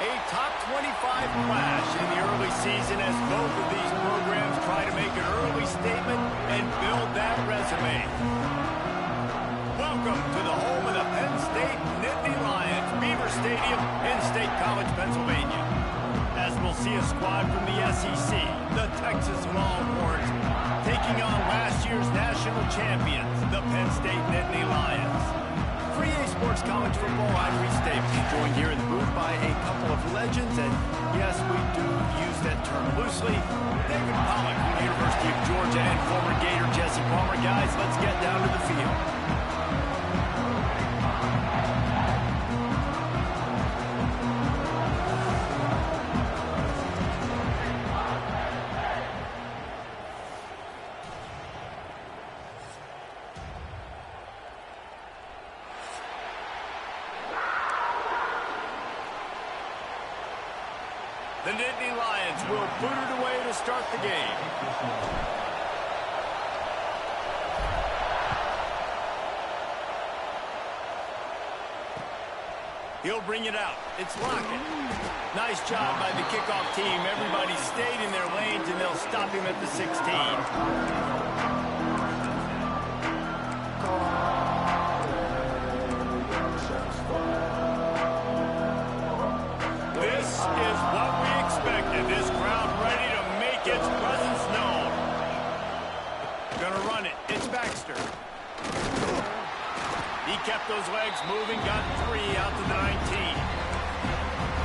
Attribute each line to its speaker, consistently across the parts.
Speaker 1: A top 25 clash in the early season as both of these programs try to make an early statement and build that resume. Welcome to the home of the Penn State Nittany Lions, Beaver Stadium in State College, Pennsylvania. As we'll see a squad from the SEC, the Texas Longhorns, taking on last year's national champions, the Penn State Nittany Lions. For EA Sports College Football, I'm Reese Davis, joined here in the booth by a couple of legends, and yes, we do use that term loosely. David Pollock from the University of Georgia and former Gator Jesse Palmer. Guys, let's get down to the field. The Nittany Lions will boot it away to start the game. He'll bring it out. It's Lockett. Nice job by the kickoff team. Everybody stayed in their lanes, and they'll stop him at the 16. This crowd ready to make its presence known. Gonna run it. It's Baxter. He kept those legs moving, got 3 out to the 19.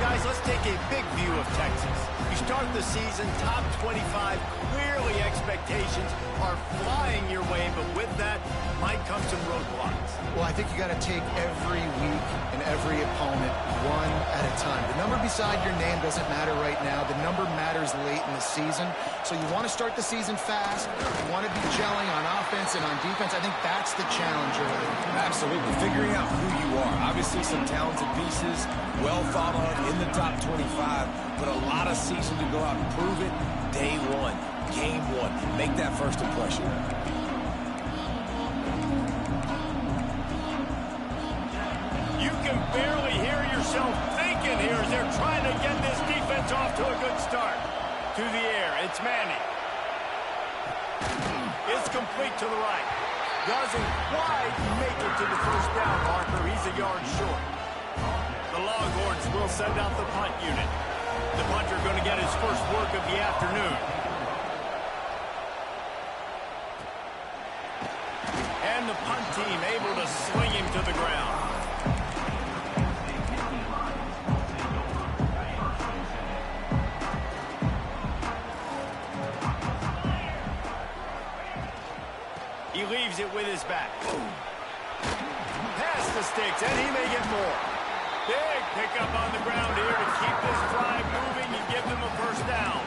Speaker 1: Guys, let's take a big view of Texas. You start the season top 25. Clearly expectations are flying your way, but with that might come some roadblocks.
Speaker 2: Well, I think you got to take every week and every opponent one at a time. The number beside your name doesn't matter right now. The number matters late in the season. So you want to start the season fast. You want to be gelling on offense and on defense. I think that's the challenge early.
Speaker 3: Absolutely. Figuring out who you are. Obviously some talented pieces, well thought of in the top 25, but a lot of season to go out and prove it. Day one, game one. Make that first impression.
Speaker 1: You can barely hear yourself thinking here as they're trying to get this defense off to a good start. To the air, it's Manning. It's complete to the right. Doesn't quite make it to the first down marker. He's a yard short. The Longhorns will send out the punt unit. The punter going to get his first work of the afternoon. And the punt team able to swing him to the ground. He leaves it with his back. Past the sticks, and he may get more. Big pickup on the ground here to keep this drive moving and give them a first down.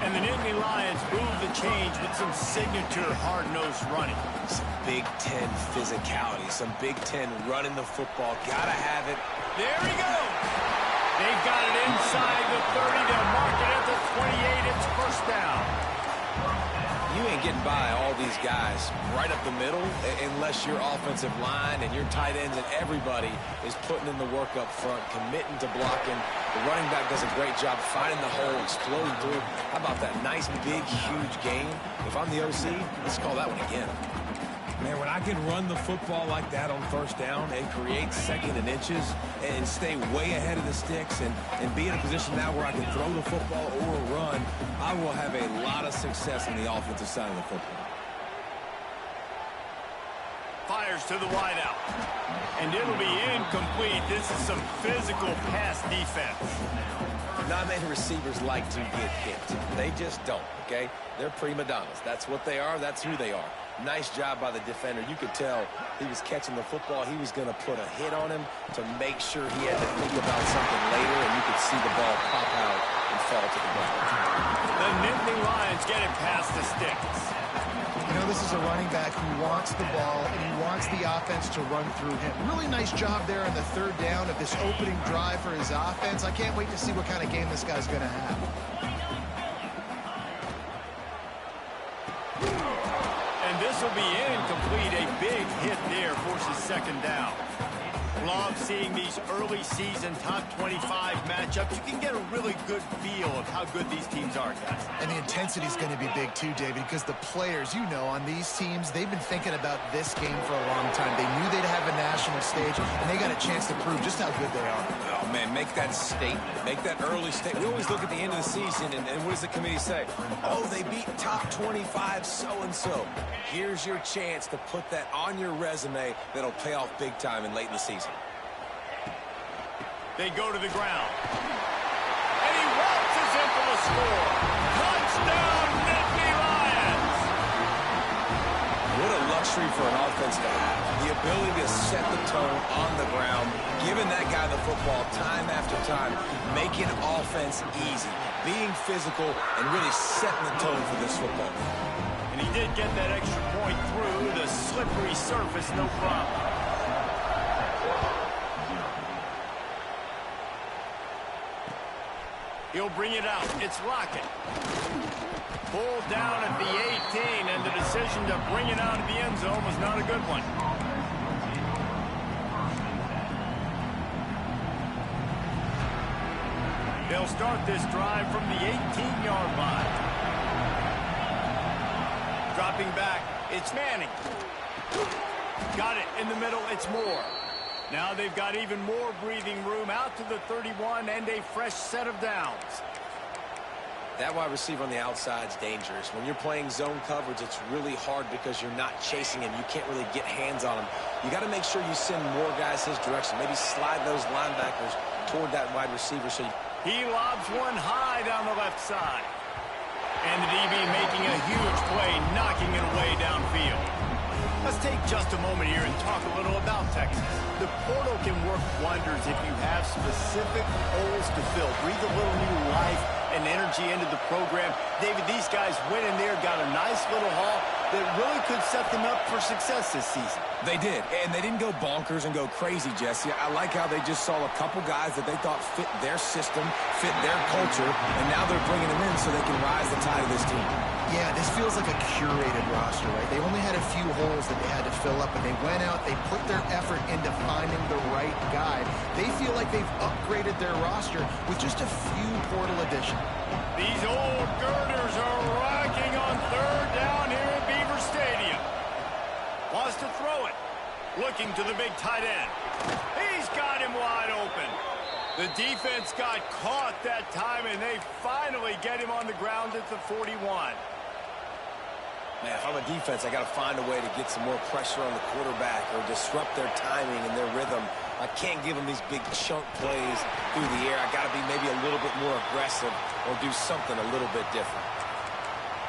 Speaker 1: And the Nittany Lions move the change with some signature hard-nosed running.
Speaker 3: Some Big Ten physicality, some Big Ten running the football. Gotta have it.
Speaker 1: There he goes. They've got it inside the 30. They'll mark it at the 28. It's first down.
Speaker 3: You ain't getting by all these guys right up the middle unless your offensive line and your tight ends and everybody is putting in the work up front, committing to blocking. The running back does a great job finding the hole, exploding through. How about that nice, big, huge gain? If I'm the OC, let's call that one again. Man, when I can run the football like that on first down and create second and inches and stay way ahead of the sticks and be in a position now where I can throw the football or run, I will have a lot of success on the offensive side of the football.
Speaker 1: Fires to the wideout. And it'll be incomplete. This is some physical pass defense.
Speaker 3: Not many receivers like to get hit. They just don't, okay? They're prima donnas. That's what they are. That's who they are. Nice job by the defender. You could tell he was catching the football. He was going to put a hit on him to make sure he had to think about something later, and you could see the ball pop out and fall to the ground.
Speaker 1: The Nittany Lions get it past the sticks.
Speaker 2: You know, this is a running back who wants the ball, and he wants the offense to run through him. Really nice job there on the third down of this opening drive for his offense. I can't wait to see what kind of game this guy's going to have.
Speaker 1: And this will be incomplete. A big hit there forces second down. Love seeing these early season top 25 matchups. You can get a really good feel of how good these teams are, guys.
Speaker 2: And the intensity is going to be big too, David, because the players, you know, on these teams, they've been thinking about this game for a long time. They knew they'd have a national stage, and they got a chance to prove just how good they are.
Speaker 3: Oh, man, make that statement. Make that early statement. We always look at the end of the season, and what does the committee say? Oh, they beat top 25 so-and-so. Here's your chance to put that on your resume that'll pay off big time and late in the season.
Speaker 1: They go to the ground. And he waltzes in for the score. Touchdown, Nittany Lions!
Speaker 3: What a luxury for an offense to have. The ability to set the tone on the ground, giving that guy the football time after time, making offense easy, being physical, and really setting the tone for this football game.
Speaker 1: And he did get that extra point through the slippery surface, no problem. He'll bring it out. It's Lockett. Pulled down at the 18, and the decision to bring it out of the end zone was not a good one. They'll start this drive from the 18-yard line. Dropping back, it's Manning. Got it in the middle, it's Moore. Now they've got even more breathing room out to the 31 and a fresh set of downs.
Speaker 3: That wide receiver on the outside is dangerous. When you're playing zone coverage, it's really hard because you're not chasing him. You can't really get hands on him. You got to make sure you send more guys his direction. Maybe slide those linebackers toward that wide receiver.
Speaker 1: He lobs one high down the left side. And the DB making a huge play, knocking it away downfield. Let's take just a moment here and talk a little about Texas. The portal can work wonders if you have specific holes to fill. Breathe a little new life and energy into the program. David, these guys went in there, got a nice little haul that really could set them up for success this season.
Speaker 3: They did, and they didn't go bonkers and go crazy, Jesse. I like how they just saw a couple guys that they thought fit their system, fit their culture, and now they're bringing them in so they can rise the tide of this team.
Speaker 2: Yeah, this feels like a curated roster, right? They only had a few holes that they had to fill up, and they went out, they put their effort into finding the right guy. They feel like they've upgraded their roster with just a few portal additions.
Speaker 1: These old girders are rocking on third down here at Beaver Stadium. Wants to throw it. Looking to the big tight end. He's got him wide open. The defense got caught that time, and they finally get him on the ground at the 41.
Speaker 3: Man, if I'm a defense, I got to find a way to get some more pressure on the quarterback or disrupt their timing and their rhythm. I can't give them these big chunk plays through the air. I got to be maybe a little bit more aggressive or do something a little bit different.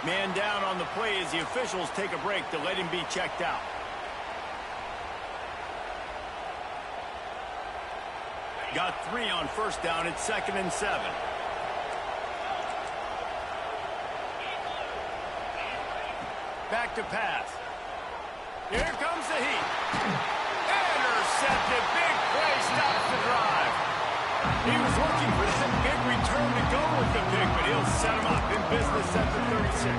Speaker 1: Man down on the play as the officials take a break to let him be checked out. Got 3 on first down. It's 2nd and 7. Back to pass. Here comes the heat. Intercepted. Big play stops the drive. He was looking for that big return to go with the pick, but he'll set him up in business at the 36.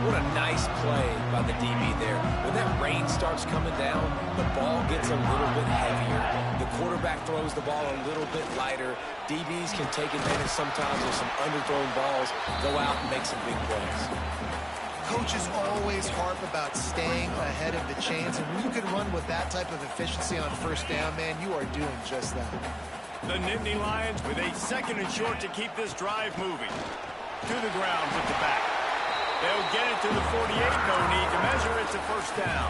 Speaker 3: What a nice play by the DB there. When that rain starts coming down, the ball gets a little bit heavier. The quarterback throws the ball a little bit lighter. DBs can take advantage sometimes of some underthrown balls, go out and make some big plays.
Speaker 2: Coaches always harp about staying ahead of the chains, and when you can run with that type of efficiency on first down, man, you are doing just that.
Speaker 1: The Nittany Lions with a 2nd and short to keep this drive moving. To the ground with the back. They'll get it to the 48. No need to measure. It's a first down.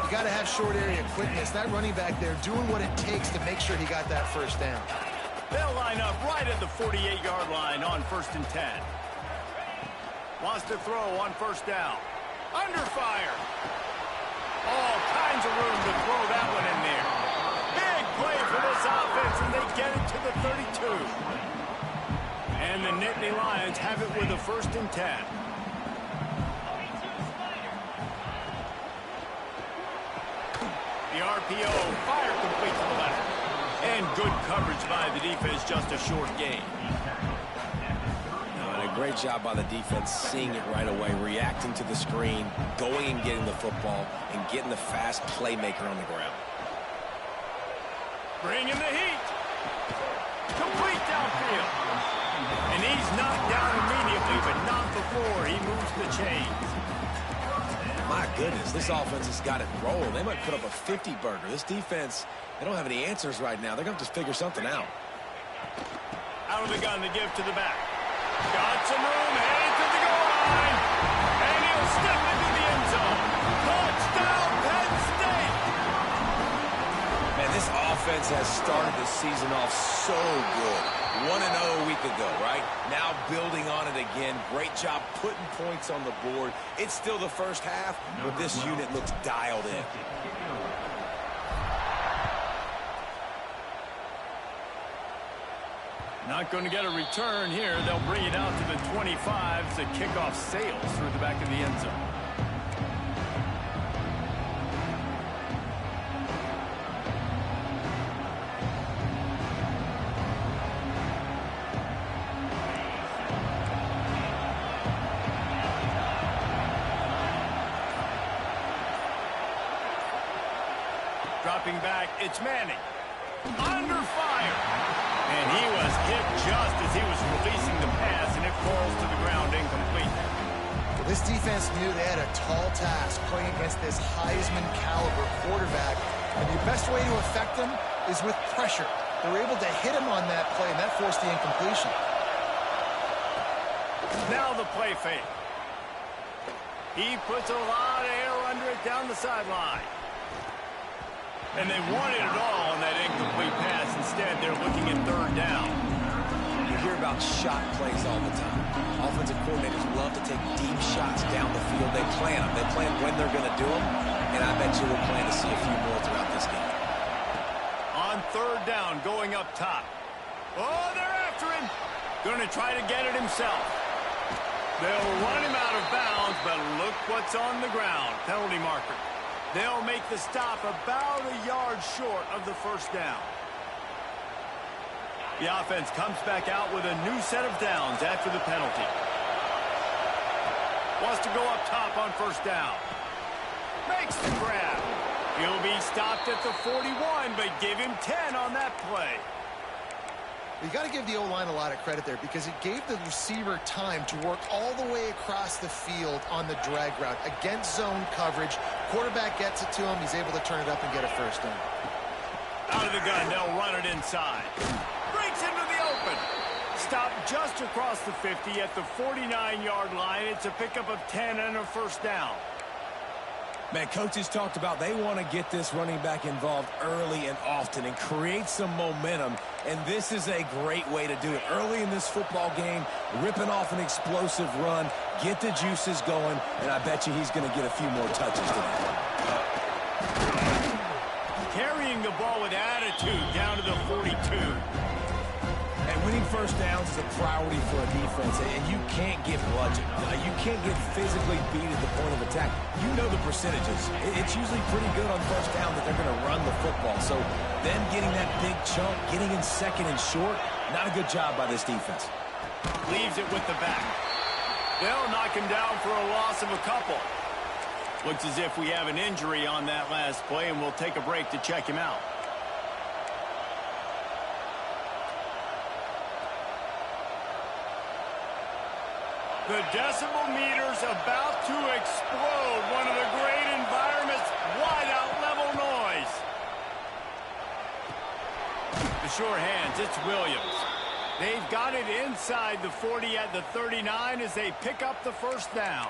Speaker 2: You got to have short area quickness. That running back there doing what it takes to make sure he got that first down.
Speaker 1: They'll line up right at the 48-yard line on 1st and 10. Wants to throw on first down. Under fire. All kinds of room to throw that one in there. Big play for this offense, and they get it to the 32. And the Nittany Lions have it with a 1st and 10. The RPO, fire complete to the left. And good coverage by the defense, just a short gain.
Speaker 3: Great job by the defense, seeing it right away, reacting to the screen, going and getting the football, and getting the fast playmaker on the ground.
Speaker 1: Bringing the heat. Complete downfield. And he's knocked down immediately, but not before he moves the chains.
Speaker 3: My goodness, this offense has got it rolling. They might put up a 50-burger. This defense, they don't have any answers right now. They're going to have to figure something out.
Speaker 1: Out of the gun to give to the back. Got some room, headed to the goal line. And he'll step into the end zone. Touchdown, Penn State!
Speaker 3: Man, this offense has started the season off so good. 1-0 a week ago, right? Now building on it again. Great job putting points on the board. It's still the first half, but this unit looks dialed in.
Speaker 1: Not going to get a return here. They'll bring it out to the 25 as the kickoff sails through the back of the end zone. Dropping back, it's Manning. Under fire. And he was hit just as he was releasing the pass, and it falls to the ground incomplete.
Speaker 2: Well, this defense knew they had a tall task playing against this Heisman caliber quarterback. And the best way to affect him is with pressure. They were able to hit him on that play, and that forced the incompletion.
Speaker 1: Now the play fake. He puts a lot of air under it down the sideline. And they wanted it all on that incomplete pass. Instead, they're looking at third down.
Speaker 3: You hear about shot plays all the time. Offensive coordinators love to take deep shots down the field. They plan them. They plan when they're going to do them. And I bet you we'll plan to see a few more throughout this game.
Speaker 1: On third down, going up top. Oh, they're after him. Going to try to get it himself. They'll run him out of bounds, but look what's on the ground. Penalty marker. They'll make the stop about a yard short of the first down. The offense comes back out with a new set of downs after the penalty. Wants to go up top on first down. Makes the grab. He'll be stopped at the 41, but give him 10 on that play.
Speaker 2: You got to give the O-line a lot of credit there because it gave the receiver time to work all the way across the field on the drag route against zone coverage. Quarterback gets it to him. He's able to turn it up and get a first down.
Speaker 1: Out of the gun, they'll run it inside. Breaks into the open. Stopped just across the 50 at the 49-yard line. It's a pickup of 10 and a first down.
Speaker 3: Man, coaches talked about they want to get this running back involved early and often and create some momentum, and this is a great way to do it. Early in this football game, ripping off an explosive run, get the juices going, and I bet you he's going to get a few more touches today.
Speaker 1: Carrying the ball with attitude down to the 42.
Speaker 3: And winning first downs is a priority for a defense, and you can't get bludgeoned. You can't get physically beat at the point of attack. You know the percentages. It's usually pretty good on first down that they're going to run the football. So them getting that big chunk, getting in second and short, not a good job by this defense.
Speaker 1: Leaves it with the back. They'll knock him down for a loss of a couple. Looks as if we have an injury on that last play, and we'll take a break to check him out. The decibel meter's about to explode. One of the great environments, wide-out level noise. The sure hands, it's Williams. They've got it inside the 40 at the 39 as they pick up the first down.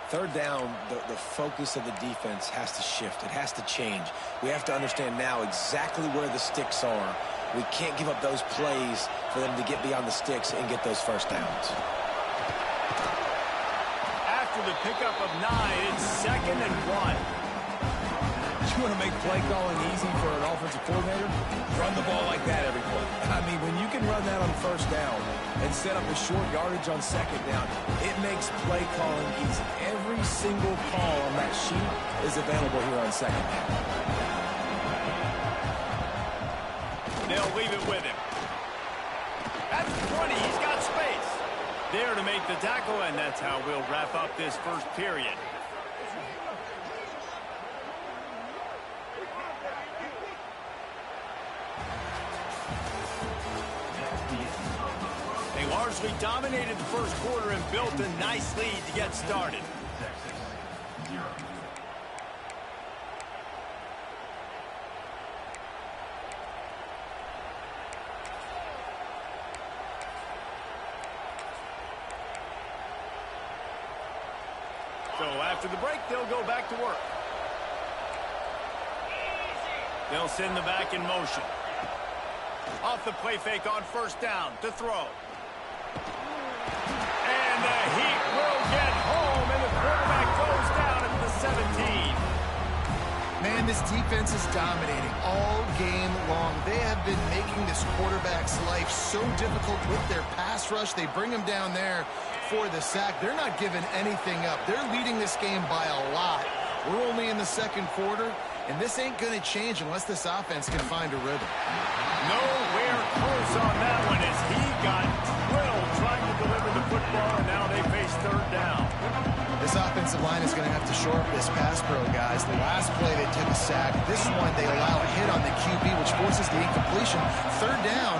Speaker 3: Third down, the focus of the defense has to shift. It has to change. We have to understand now exactly where the sticks are. We can't give up those plays for them to get beyond the sticks and get those first downs.
Speaker 1: After the pickup of 9, it's 2nd and 1.
Speaker 3: You want to make play calling easy for an offensive coordinator? Run the ball like that every play. I mean, when you can run that on first down and set up a short yardage on second down, it makes play calling easy. Every single call on that sheet is available here on second down.
Speaker 1: They'll leave it with him. That's 20. He's got space. There to make the tackle, and that's how we'll wrap up this first period. largely dominated the first quarter and built a nice lead to get started. So after the break, they'll go back to work. They'll send the back in motion. Off the play fake on first down to throw. And the Heat will get home, and the quarterback goes down at the 17.
Speaker 2: Man, this defense is dominating all game long. They have been making this quarterback's life so difficult with their pass rush. They bring him down there for the sack. They're not giving anything up. They're leading this game by a lot. We're only in the second quarter, and this ain't going to change unless this offense can find a rhythm.
Speaker 1: Nowhere close on that one as he got drilled trying to deliver the football, and now they face third down.
Speaker 2: This offensive line is going to have to shore up this pass pro, guys. The last play they took a sack. This one they allow a hit on the QB, which forces the incompletion. Third down,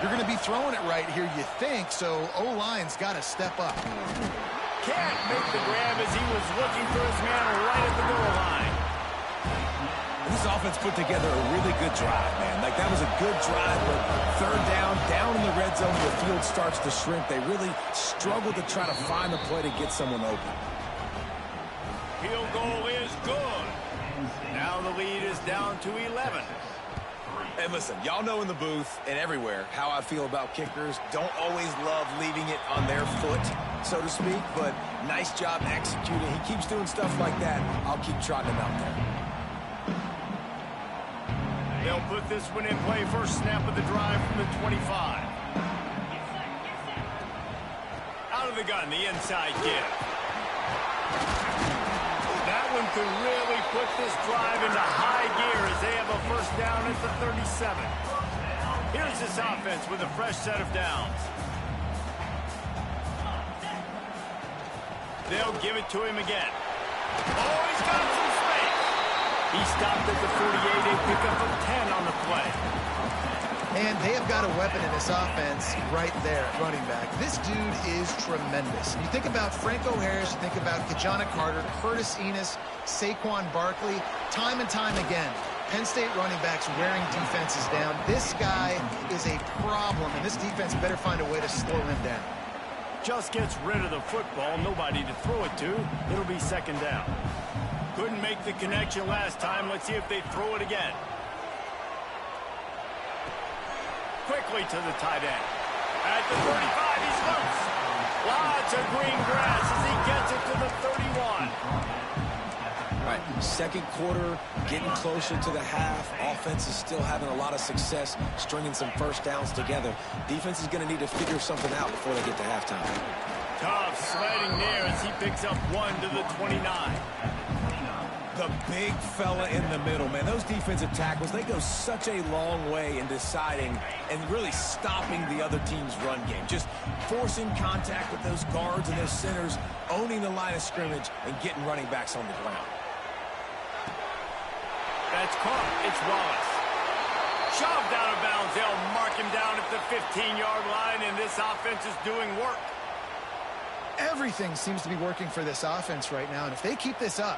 Speaker 2: you're going to be throwing it right here, you think, so O-line's got to step up.
Speaker 1: Can't make the grab as he was looking for his man right at the goal line.
Speaker 3: This offense put together a really good drive, man. Like, that was a good drive, but third down in the red zone, the field starts to shrink. They really struggle to try to find the play to get someone open.
Speaker 1: Field goal is good. Now the lead is down to 11.
Speaker 3: And listen, y'all know in the booth and everywhere how I feel about kickers. Don't always love leaving it on their foot, so to speak, but nice job executing. He keeps doing stuff like that. I'll keep trotting him out there.
Speaker 1: They'll put this one in play. First snap of the drive from the 25. Out of the gun, the inside give. That one could really put this drive into high gear as they have a first down at the 37. Here's this offense with a fresh set of downs. They'll give it to him again. Oh, he's got some space. He stopped at the 48, a pickup of 10 on the play.
Speaker 2: And they have got a weapon in this offense right there at running back. This dude is tremendous. You think about Franco Harris, you think about Kajana Carter, Curtis Enos, Saquon Barkley, time and time again. Penn State running backs wearing defenses down. This guy is a problem, and this defense better find a way to slow him down.
Speaker 1: Just gets rid of the football, nobody to throw it to. It'll be second down. Couldn't make the connection last time. Let's see if they throw it again. Quickly to the tight end. At the 35, he's loose. Lots of green grass as he gets it to the 31.
Speaker 3: All right, second quarter, getting closer to the half. Offense is still having a lot of success stringing some first downs together. Defense is going to need to figure something out before they get to halftime.
Speaker 1: Tough sliding there as he picks up one to the 29.
Speaker 3: The big fella in the middle, man. Those defensive tackles, they go such a long way in deciding and really stopping the other team's run game. Just forcing contact with those guards and those centers, owning the line of scrimmage, and getting running backs on the ground.
Speaker 1: That's caught. It's Wallace. Shoved out of bounds. They'll mark him down at the 15-yard line, and this offense is doing work.
Speaker 2: Everything seems to be working for this offense right now, and if they keep this up,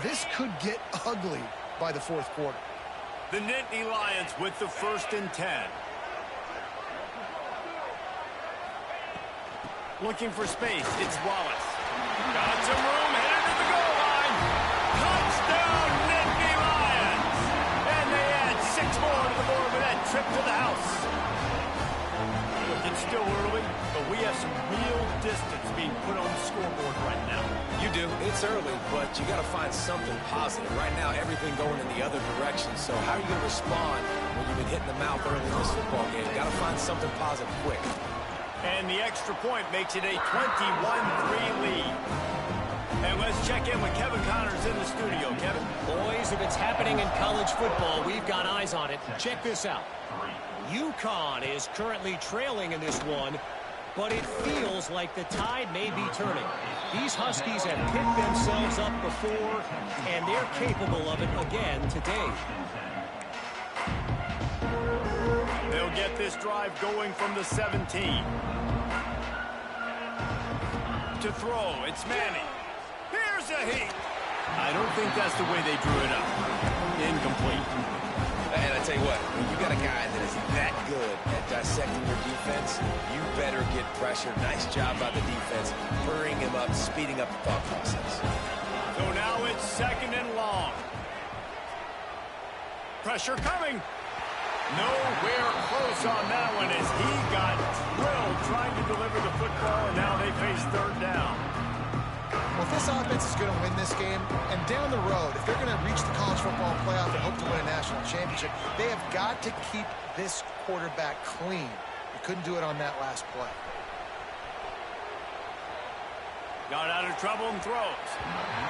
Speaker 2: this could get ugly by the fourth quarter.
Speaker 1: The Nittany Lions with the 1st and 10. Looking for space. It's Wallace. Got some room. Headed to the goal line. Touchdown, Nittany Lions. And they add 6 more to the board with that trip to the house. Look, it's still early, but we have some real distance being put on the scoreboard right now.
Speaker 3: You do. It's early, but you got to find something positive. Right now, everything going in the other direction. So how are you going to respond when you've been hitting the mouth early in this football game? Got to find something positive quick.
Speaker 1: And the extra point makes it a 21-3 lead. And let's check in with Kevin Connors in the studio. Kevin?
Speaker 4: Boys, if it's happening in college football, we've got eyes on it. Check this out. UConn is currently trailing in this one, but it feels like the tide may be turning. These Huskies have picked themselves up before, and they're capable of it again today.
Speaker 1: They'll get this drive going from the 17. to throw. It's Manning. Here's a heat. I don't think that's the way they drew it up. Incomplete.
Speaker 3: And I tell you what, when you got a guy that is that good at dissecting your defense, you better get pressure. Nice job by the defense, hurrying him up, speeding up the thought process.
Speaker 1: So now it's 2nd and long. Pressure coming. Nowhere close on that one as he got drilled trying to deliver the football, and now they face 3rd down.
Speaker 2: Well, if this offense is going to win this game, and down the road, if they're going to reach the college football playoff and hope to win a national championship, they have got to keep this quarterback clean. They couldn't do it on that last play.
Speaker 1: Got out of trouble and throws.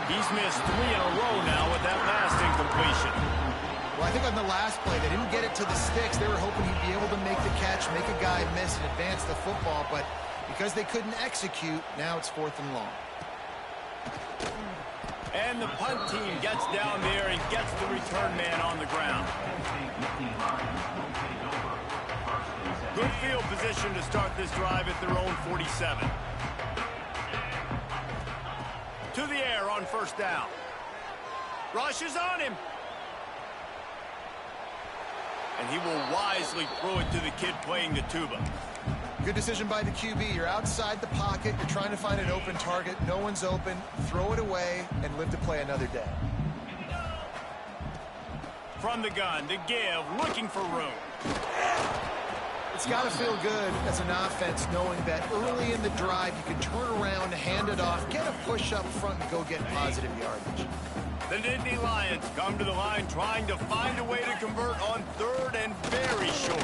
Speaker 1: He's missed 3 in a row now with that last incompletion.
Speaker 2: Well, I think on the last play, they didn't get it to the sticks. They were hoping he'd be able to make the catch, make a guy miss, and advance the football. But because they couldn't execute, now it's 4th and long.
Speaker 1: And the punt team gets down there and gets the return man on the ground. Good field position to start this drive at their own 47. To the air on 1st down. Rush is on him. And he will wisely throw it to the kid playing the tuba.
Speaker 2: Good decision by the QB. You're outside the pocket. You're trying to find an open target. No one's open. Throw it away and live to play another day.
Speaker 1: From the gun to give, looking for room.
Speaker 2: It's got to feel good as an offense knowing that early in the drive you can turn around, hand it off, get a push up front, and go get positive yardage.
Speaker 1: The Nittany Lions come to the line trying to find a way to convert on 3rd and very short.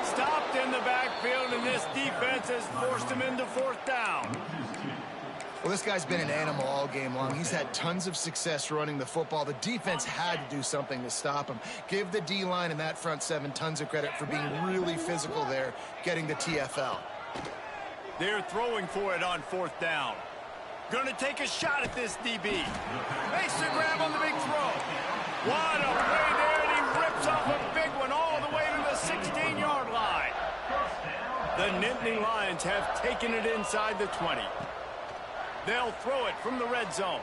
Speaker 1: Stopped in the backfield, and this defense has forced him into 4th down.
Speaker 2: Well, this guy's been an animal all game long. He's had tons of success running the football. The defense had to do something to stop him. Give the D-line and that front 7 tons of credit for being really physical there, getting the TFL.
Speaker 1: They're throwing for it on 4th down. Gonna take a shot at this DB. Makes the grab on the big throw. What a play there, and he rips off a big one all the way to the 16-yard line. The Nittany Lions have taken it inside the 20. They'll throw it from the red zone.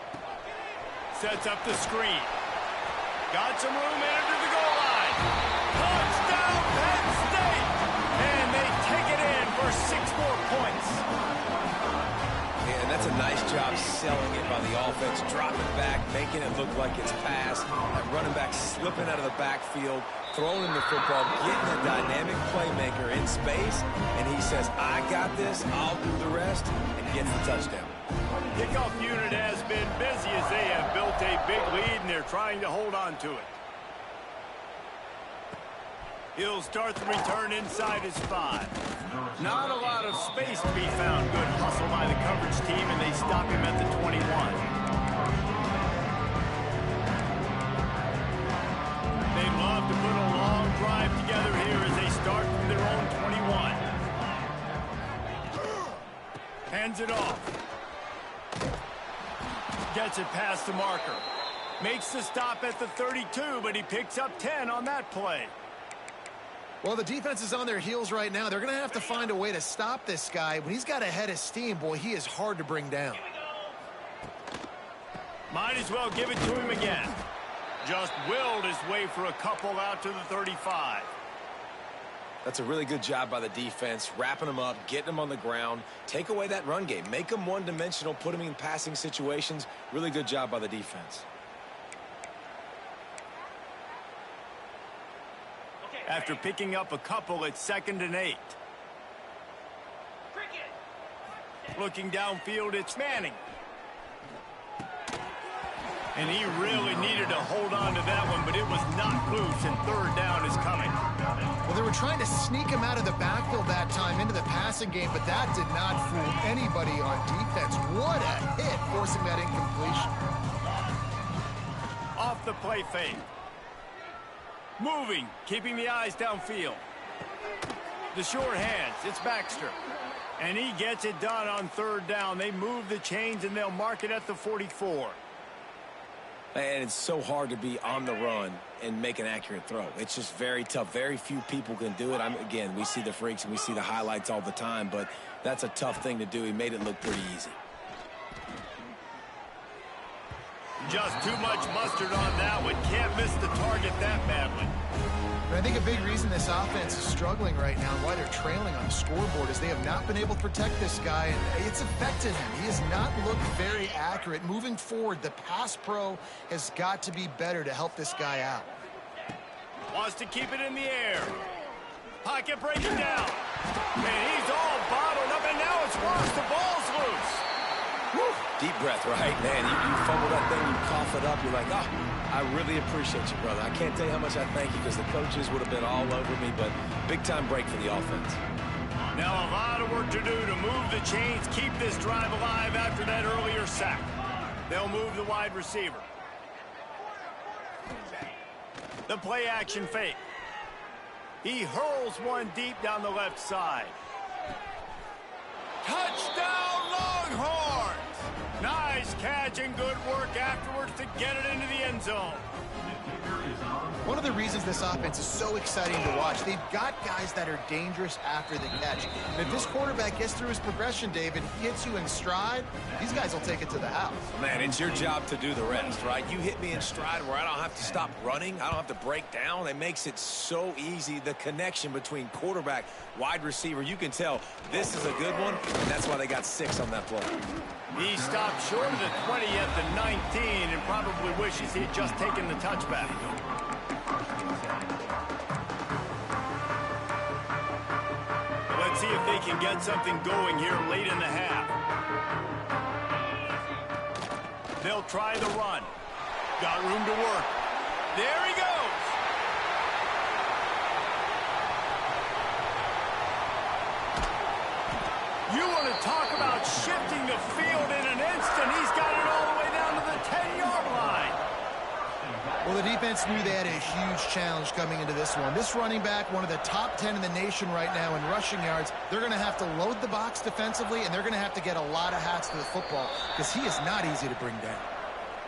Speaker 1: Sets up the screen. Got some room into the goal line. Touchdown, Penn State! And they take it in for 6 more points.
Speaker 3: Yeah, and that's a nice job selling it by the offense, dropping back, making it look like it's pass. That running back slipping out of the backfield, throwing the football, getting a dynamic playmaker in space, and he says, I got this, I'll do the rest, and gets the touchdown.
Speaker 1: Kickoff unit has been busy as they have built a big lead, and they're trying to hold on to it. He'll start the return inside his 5. Not a lot of space to be found. Good hustle by the coverage team, and they stop him at the 21. They love to put a long drive together here as they start from their own 21. Hands it off. Gets it past the marker. Makes the stop at the 32, but he picks up 10 on that play.
Speaker 2: Well, the defense is on their heels right now. They're going to have to find a way to stop this guy. When he's got a head of steam, boy, he is hard to bring down.
Speaker 1: Might as well give it to him again. Just willed his way for a couple out to the 35.
Speaker 3: That's a really good job by the defense, wrapping them up, getting them on the ground, take away that run game, make them one-dimensional, put them in passing situations. Really good job by the defense.
Speaker 1: After picking up a couple, it's 2nd and 8. Looking downfield, it's Manning. And he really needed to hold on to that one, but it was not loose, and 3rd down is coming.
Speaker 2: Well, they were trying to sneak him out of the backfield that time into the passing game, but that did not fool anybody on defense. What a hit, forcing that incompletion.
Speaker 1: Off the play fake. Moving, keeping the eyes downfield. The short hands, it's Baxter. And he gets it done on 3rd down. They move the chains, and they'll mark it at the 44.
Speaker 3: And it's so hard to be on the run and make an accurate throw. It's just very tough. Very few people can do it. Again, we see the freaks and we see the highlights all the time, but that's a tough thing to do. He made it look pretty easy.
Speaker 1: Just too much mustard on that one. Can't miss the target that badly.
Speaker 2: But I think a big reason this offense is struggling right now and why they're trailing on the scoreboard is they have not been able to protect this guy, and it's affected him. He has not looked very accurate. Moving forward, the pass pro has got to be better to help this guy out.
Speaker 1: Wants to keep it in the air. Pocket breaking down. And he's all bottled up, and now it's worse. The ball's loose.
Speaker 3: Woo. Deep breath, right? Man, you fumble that thing, you cough it up, you're like, oh, I really appreciate you, brother. I can't tell you how much I thank you because the coaches would have been all over me, but big-time break for the offense.
Speaker 1: Now a lot of work to do to move the chains, keep this drive alive after that earlier sack. They'll move the wide receiver. The play action fake. He hurls one deep down the left side. Touchdown, Longhorns! Nice catch and good work afterwards to get it into the end zone.
Speaker 2: One of the reasons this offense is so exciting to watch, they've got guys that are dangerous after the catch. And if this quarterback gets through his progression, David, he hits you in stride, these guys will take it to the house.
Speaker 3: Man, it's your job to do the rest, right? You hit me in stride where I don't have to stop running. I don't have to break down. It makes it so easy. The connection between quarterback, wide receiver, you can tell this is a good one, and that's why they got 6 on that play.
Speaker 1: He stopped short of the 20 at the 19 and probably wishes he had just taken the touchback. Let's see if they can get something going here late in the half. They'll try the run. Got room to work. There he goes. You want to talk about shifting the field in an instant. He's got it all the way down to the 10-yard line.
Speaker 2: Well, the defense knew they had a huge challenge coming into this one. This running back, one of the top 10 in the nation right now in rushing yards, they're going to have to load the box defensively, and they're going to have to get a lot of hats to the football because he is not easy to bring down.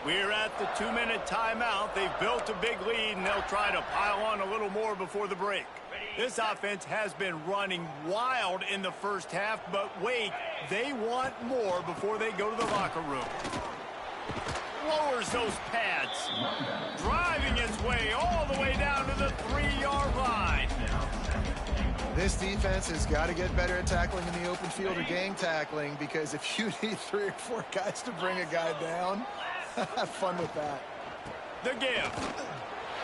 Speaker 1: We're at the 2-minute timeout. They've built a big lead, and they'll try to pile on a little more before the break. This offense has been running wild in the first half, but wait, they want more before they go to the locker room. Lowers those pads, driving its way all the way down to the 3-yard line.
Speaker 2: This defense has got to get better at tackling in the open field or gang tackling, because if you need 3 or 4 guys to bring a guy down, have fun with that.
Speaker 1: The give.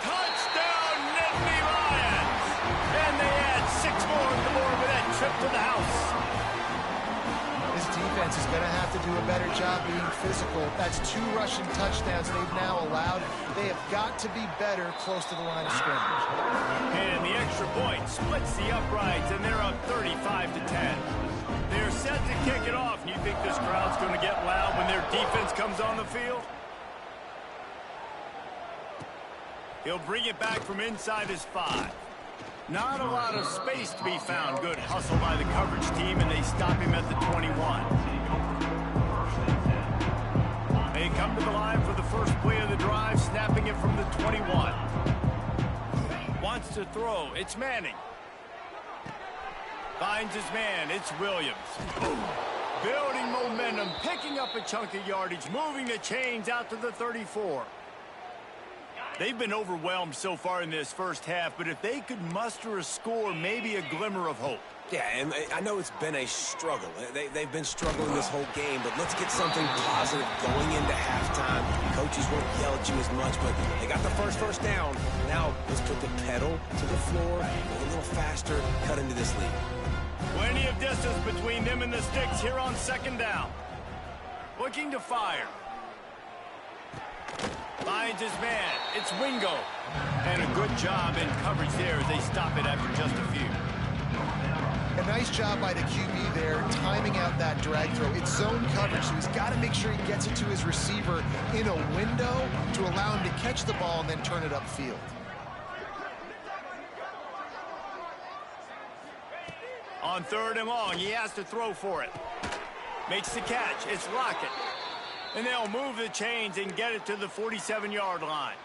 Speaker 1: Touchdown, Nittany Lions! And they add 6 more on the board with that trip to the house.
Speaker 2: This defense is going to have to do a better job being physical. That's 2 rushing touchdowns they've now allowed. They have got to be better close to the line of scrimmage.
Speaker 1: And the extra point splits the uprights, and they're up 35-10. They're set to kick it off, and you think this crowd's going to get loud when their defense comes on the field? He'll bring it back from inside his 5. Not a lot of space to be found. Good hustle by the coverage team, and they stop him at the 21. They come to the line for the first play of the drive, snapping it from the 21. Wants to throw. It's Manning. Finds his man. It's Williams. Building momentum, picking up a chunk of yardage, moving the chains out to the 34. They've been overwhelmed so far in this first half, but if they could muster a score, maybe a glimmer of hope.
Speaker 3: Yeah, and I know it's been a struggle. They've been struggling this whole game, but let's get something positive going into halftime. Coaches won't yell at you as much, but they got the first down. Now let's put the pedal to the floor, go a little faster, cut into this lead.
Speaker 1: Plenty of distance between them and the sticks here on 2nd down. Looking to fire. Finds his man. It's Wingo. And a good job in coverage there as they stop it after just a few.
Speaker 2: A nice job by the QB there, timing out that drag throw. It's zone coverage, so he's got to make sure he gets it to his receiver in a window to allow him to catch the ball and then turn it upfield.
Speaker 1: On 3rd and long, he has to throw for it. Makes the catch. It's Lockett. And they'll move the chains and get it to the 47-yard line.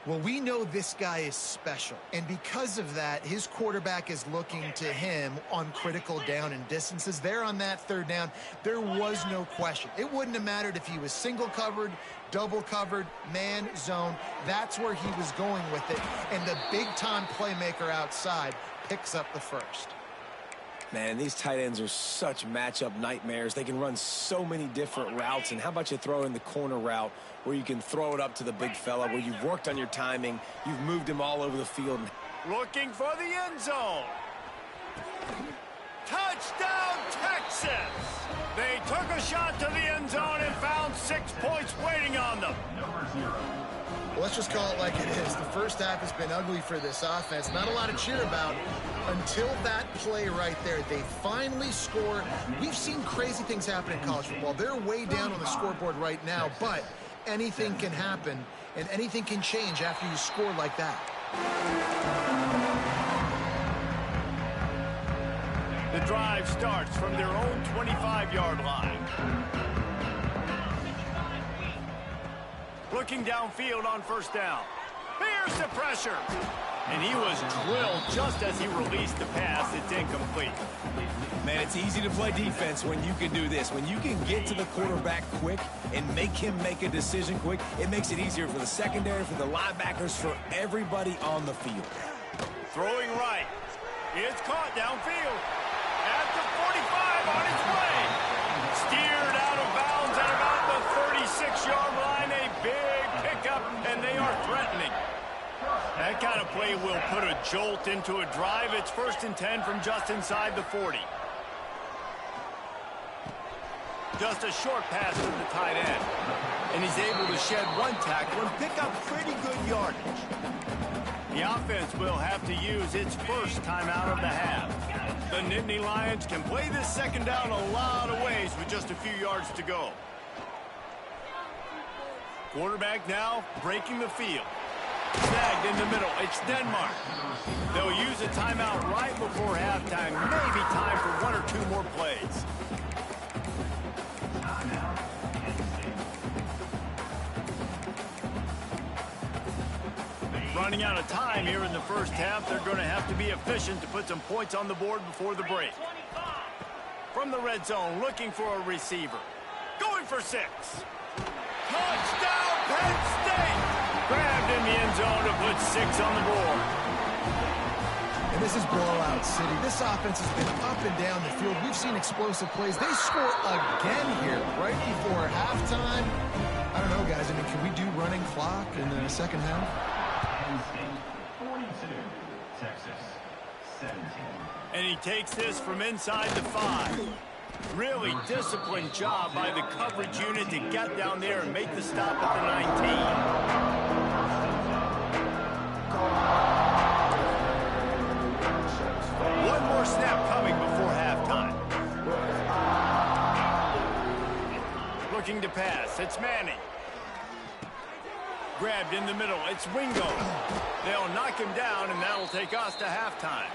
Speaker 2: Well, we know this guy is special, and because of that, his quarterback is looking to him on critical down and distances. There on that third down, there was no question. It wouldn't have mattered if he was single covered, double covered, man, zone. That's where he was going with it, and the big-time playmaker outside picks up the first.
Speaker 3: Man, these tight ends are such matchup nightmares. They can run so many different routes. And how about you throw in the corner route where you can throw it up to the big fella, where you've worked on your timing, you've moved him all over the field.
Speaker 1: Looking for the end zone. Touchdown, Texas! They took a shot to the end zone and found 6 points waiting on them.
Speaker 2: Well, let's just call it like it is. The first half has been ugly for this offense. Not a lot to cheer about until that play right there. They finally score. We've seen crazy things happen in college football. They're way down on the scoreboard right now, but anything can happen, and anything can change after you score like that.
Speaker 1: The drive starts from their own 25-yard line. Looking downfield on first down. Here's the pressure. And he was drilled just as he released the pass. It's incomplete.
Speaker 3: Man, it's easy to play defense when you can do this. When you can get to the quarterback quick and make him make a decision quick, it makes it easier for the secondary, for the linebackers, for everybody on the field.
Speaker 1: Throwing right. It's caught downfield. At the 45 on its way. Steered out of bounds at about the 36-yard line. A big pickup, and they are threatening. That kind of play will put a jolt into a drive. It's 1st and 10 from just inside the 40. Just a short pass to the tight end. And he's able to shed one tackle and pick up pretty good yardage. The offense will have to use its first timeout of the half. The Nittany Lions can play this second down a lot of ways with just a few yards to go. Quarterback now breaking the field. Snagged in the middle. It's Denmark. They'll use a timeout right before halftime. Maybe time for 1 or 2 more plays. Running out of time here in the first half. They're going to have to be efficient to put some points on the board before the break. From the red zone, looking for a receiver. Going for 6. Touchdown, Penn State! Grabbed in the end zone to put 6 on the board.
Speaker 2: And this is blowout city. This offense has been up and down the field. We've seen explosive plays. They score again here right before halftime. I don't know, guys. I mean, can we do running clock in the second half?
Speaker 5: 42, Texas 17.
Speaker 1: And he takes this from inside the 5. Really disciplined job by the coverage unit to get down there and make the stop at the 19. One more snap coming before halftime. Looking to pass. It's Manning. Grabbed in the middle. It's Wingo. They'll knock him down, and that'll take us to halftime.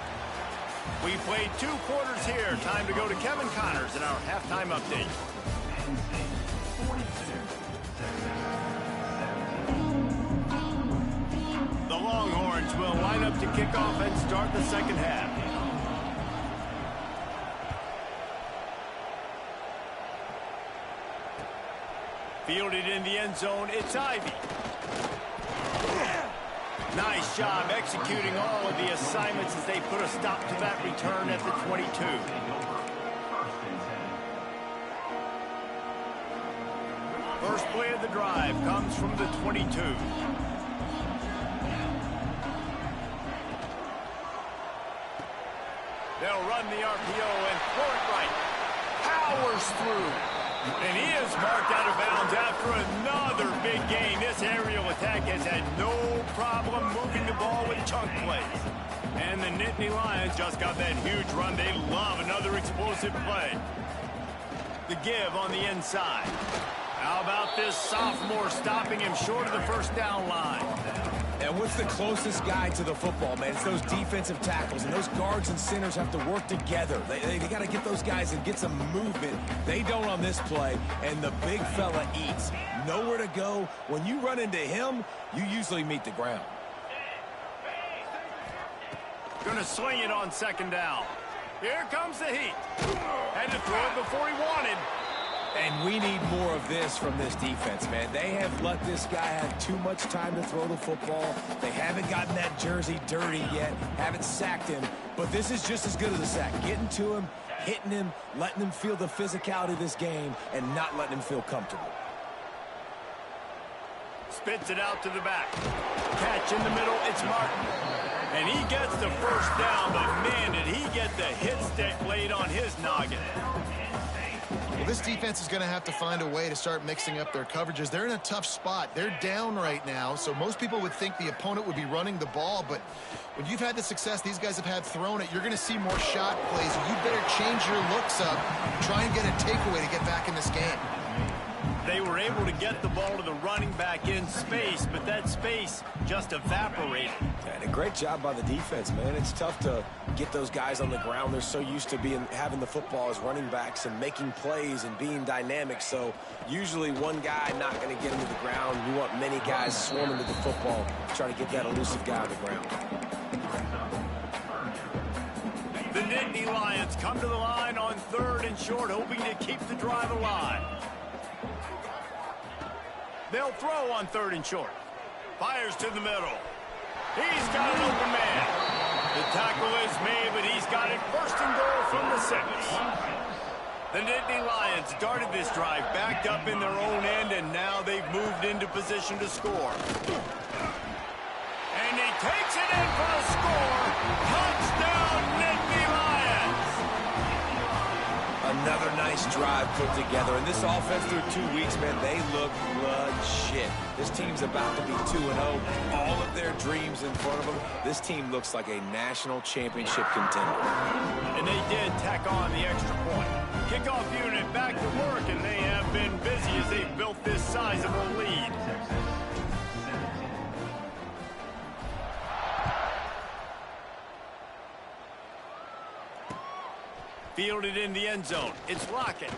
Speaker 1: We played 2 quarters here. Time to go to Kevin Connors in our halftime update. The Longhorns will line up to kick off and start the second half. Fielded in the end zone, it's Ivy. Nice job executing all of the assignments as they put a stop to that return at the 22. First play of the drive comes from the 22. They'll run the RPO and throw it right. Powers through. And he is marked out of bounds after another big gain. This aerial attack has had no problem moving the ball with chunk plays. And the Nittany Lions just got that huge run. They love another explosive play. The give on the inside. How about this sophomore stopping him short of the first down line?
Speaker 3: And what's the closest guy to the football, man? It's those defensive tackles, and those guards and centers have to work together. They got to get those guys and get some movement. They don't on this play, and the big fella eats. Nowhere to go. When you run into him, you usually meet the ground.
Speaker 1: Going to swing it on second down. Here comes the heat. Had to throw it before he wanted.
Speaker 3: And we need more of this from this defense, man. They have let this guy have too much time to throw the football. They haven't gotten that jersey dirty yet, haven't sacked him. But this is just as good as a sack. Getting to him, hitting him, letting him feel the physicality of this game, and not letting him feel comfortable.
Speaker 1: Spits it out to the back. Catch in the middle, it's Martin. And he gets the first down, but man, did he get the hit stick laid on his noggin.
Speaker 2: Well, this defense is going to have to find a way to start mixing up their coverages. They're in a tough spot. They're down right now, so most people would think the opponent would be running the ball, but when you've had the success these guys have had throwing it, you're going to see more shot plays. You better change your looks up, try and get a takeaway to get back in this game.
Speaker 1: They were able to get the ball to the running back in space, but that space just evaporated.
Speaker 3: And a great job by the defense, man. It's tough to get those guys on the ground. They're so used to having the football as running backs and making plays and being dynamic. So usually one guy not going to get him to the ground. You want many guys swarming to the football, trying to get that elusive guy on the ground.
Speaker 1: The Nittany Lions come to the line on 3rd and short, hoping to keep the drive alive. They'll throw on 3rd and short. Fires to the middle. He's got an open man. The tackle is made, but he's got it 1st and goal from the 6. The Nittany Lions started this drive backed up in their own end, and now they've moved into position to score. And he takes it in for the score. Touchdown, Nittany Lions!
Speaker 3: Another nice drive put together. And this offense through 2 weeks, man, they look legit. This team's about to be 2-0. All of their dreams in front of them. This team looks like a national championship contender.
Speaker 1: And they did tack on the extra point. Kickoff unit back to work, and they have been busy as they've built this sizable lead. Fielded in the end zone. It's Lockett.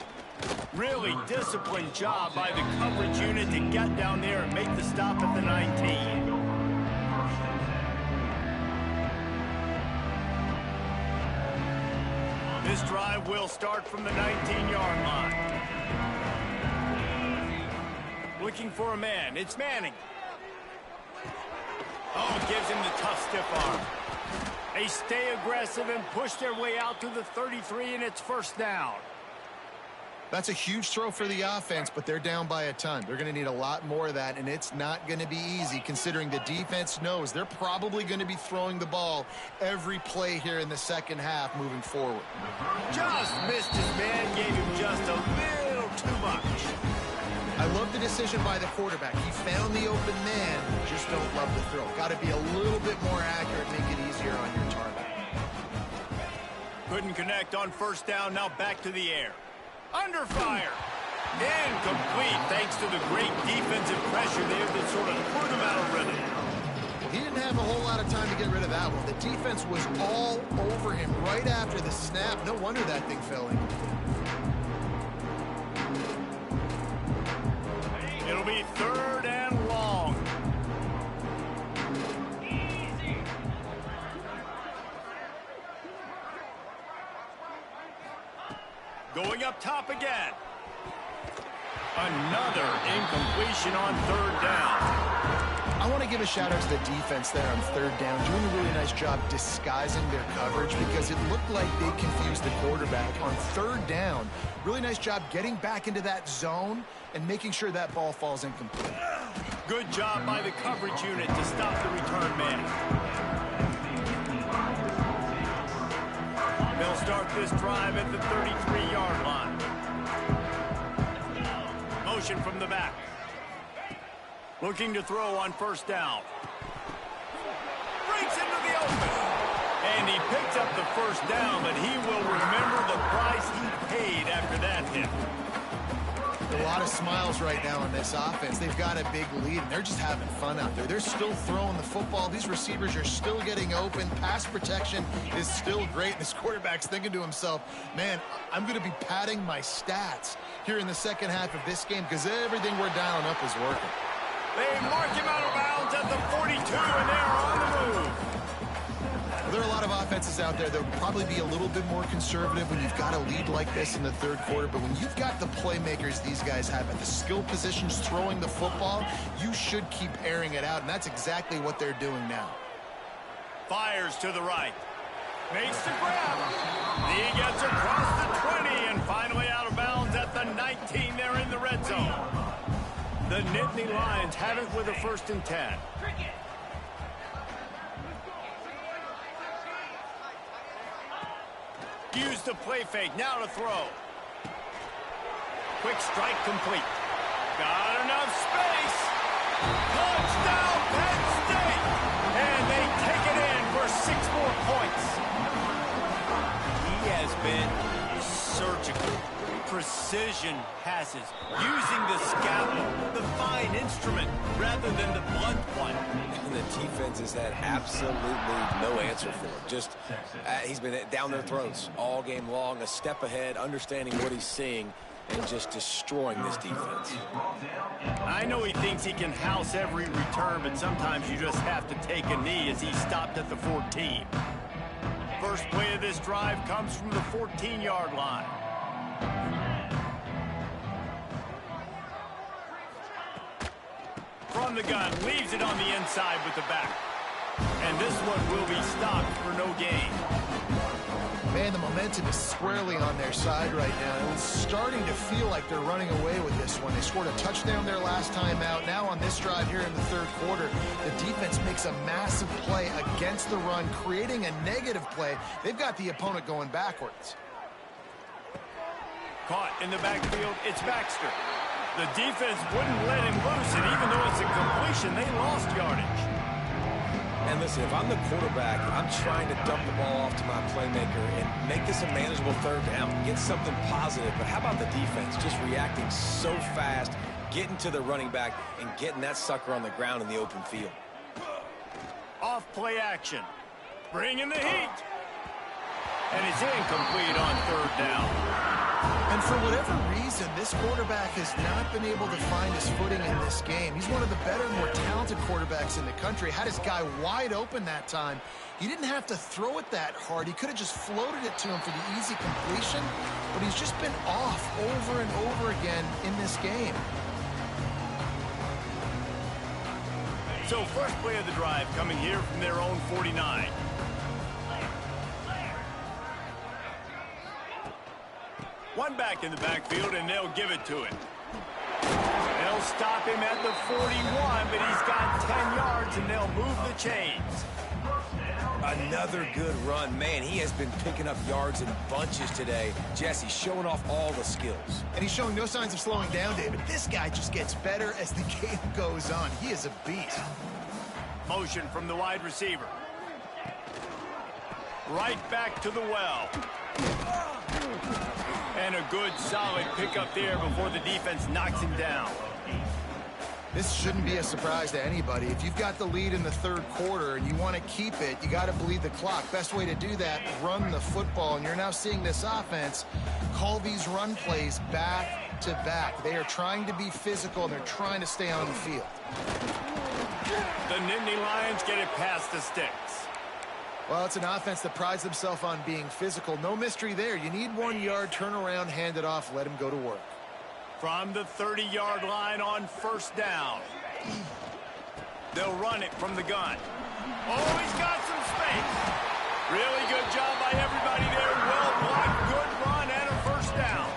Speaker 1: Really disciplined job by the coverage unit to get down there and make the stop at the 19. This drive will start from the 19-yard line. Looking for a man. It's Manning. Oh, gives him the tough stiff arm. They stay aggressive and push their way out to the 33, and it's 1st down.
Speaker 2: That's a huge throw for the offense, but they're down by a ton. They're going to need a lot more of that, and it's not going to be easy considering the defense knows they're probably going to be throwing the ball every play here in the second half moving forward.
Speaker 1: Just missed his man, gave him just a little too much.
Speaker 2: I love the decision by the quarterback. He found the open man, just don't love the throw. Got to be a little bit more accurate, make it easier on your target.
Speaker 1: Couldn't connect on 1st down, now back to the air. Under fire. Incomplete, thanks to the great defensive pressure there that sort of put him out of rhythm.
Speaker 2: Well, he didn't have a whole lot of time to get rid of that one. The defense was all over him right after the snap. No wonder that thing fell in.
Speaker 1: It'll be 3rd and long. Going up top again. Another incompletion on 3rd down.
Speaker 2: I want to give a shout out to the defense there on 3rd down, doing a really nice job disguising their coverage because it looked like they confused the quarterback on 3rd down. Really nice job getting back into that zone and making sure that ball falls incomplete.
Speaker 1: Good job by the coverage unit to stop the return man. They'll start this drive at the 33-yard line. Motion from the back. Looking to throw on 1st down. Breaks into the open. And he picks up the 1st down, but he will remember the price he paid after that hit.
Speaker 2: A lot lot of smiles right now on this offense. They've got a big lead, and they're just having fun out there. They're still throwing the football. These receivers are still getting open. Pass protection is still great. This quarterback's thinking to himself, man, I'm going to be padding my stats here in the second half of this game because everything we're dialing up is working.
Speaker 1: They mark him out of bounds at the 42, and they're on the move.
Speaker 2: There are a lot of offenses out there that will probably be a little bit more conservative when you've got a lead like this in the third quarter. But when you've got the playmakers these guys have at the skill positions throwing the football, you should keep airing it out. And that's exactly what they're doing now.
Speaker 1: Fires to the right. Makes the grab. He gets across the 20 and finally out of bounds at the 19. They're in the red zone. The Nittany Lions have it with a 1st and 10. Use the play fake. Now to throw. Quick strike complete. Got enough space. Touchdown, Penn State. And they take it in for 6 more points. He has been surgical. Precision passes. Using the scalpel, the fine instrument, rather than the blunt one.
Speaker 3: And the defense has had absolutely no answer for him. Just, he's been down their throats all game long, a step ahead, understanding what he's seeing, and just destroying this defense.
Speaker 1: I know he thinks he can house every return, but sometimes you just have to take a knee as he stopped at the 14. First play of this drive comes from the 14-yard line. From the gun, leaves it on the inside with the back. And this one will be stopped for no gain.
Speaker 2: Man, the momentum is squarely on their side right now. It's starting to feel like they're running away with this one. They scored a touchdown their last time out. Now on this drive here in the third quarter, the defense makes a massive play against the run, creating a negative play. They've got the opponent going backwards.
Speaker 1: Caught in the backfield, it's Baxter. The defense wouldn't let him loose, and even though it's a completion, they lost yardage.
Speaker 3: And listen, if I'm the quarterback, I'm trying to dump the ball off to my playmaker and make this a manageable third down, get something positive. But how about the defense just reacting so fast, getting to the running back, and getting that sucker on the ground in the open field?
Speaker 1: Off play action. Bringing the heat. And it's incomplete on 3rd down.
Speaker 2: And for whatever reason, this quarterback has not been able to find his footing in this game. He's one of the better, more talented quarterbacks in the country. Had his guy wide open that time. He didn't have to throw it that hard. He could have just floated it to him for the easy completion, but he's just been off over and over again in this game.
Speaker 1: So first play of the drive coming here from their own 49. One back in the backfield, and they'll give it to him. They'll stop him at the 41, but he's got 10 yards, and they'll move the chains.
Speaker 3: Another good run. Man, he has been picking up yards in bunches today. Jesse showing off all the skills.
Speaker 2: And he's showing no signs of slowing down, David. This guy just gets better as the game goes on. He is a beast.
Speaker 1: Motion from the wide receiver. Right back to the well. And a good, solid pickup there before the defense knocks him down.
Speaker 2: This shouldn't be a surprise to anybody. If you've got the lead in the third quarter and you want to keep it, you got to bleed the clock. Best way to do that, run the football. And you're now seeing this offense call these run plays back to back. They are trying to be physical, and they're trying to stay on the field.
Speaker 1: The Nittany Lions get it past the sticks.
Speaker 2: Well, it's an offense that prides themselves on being physical. No mystery there. You need 1 yard, turn around, hand it off, let him go to work.
Speaker 1: From the 30-yard line on 1st down. They'll run it from the gun. Oh, he's got some space. Really good job by everybody there. Well blocked, good run, and a 1st down.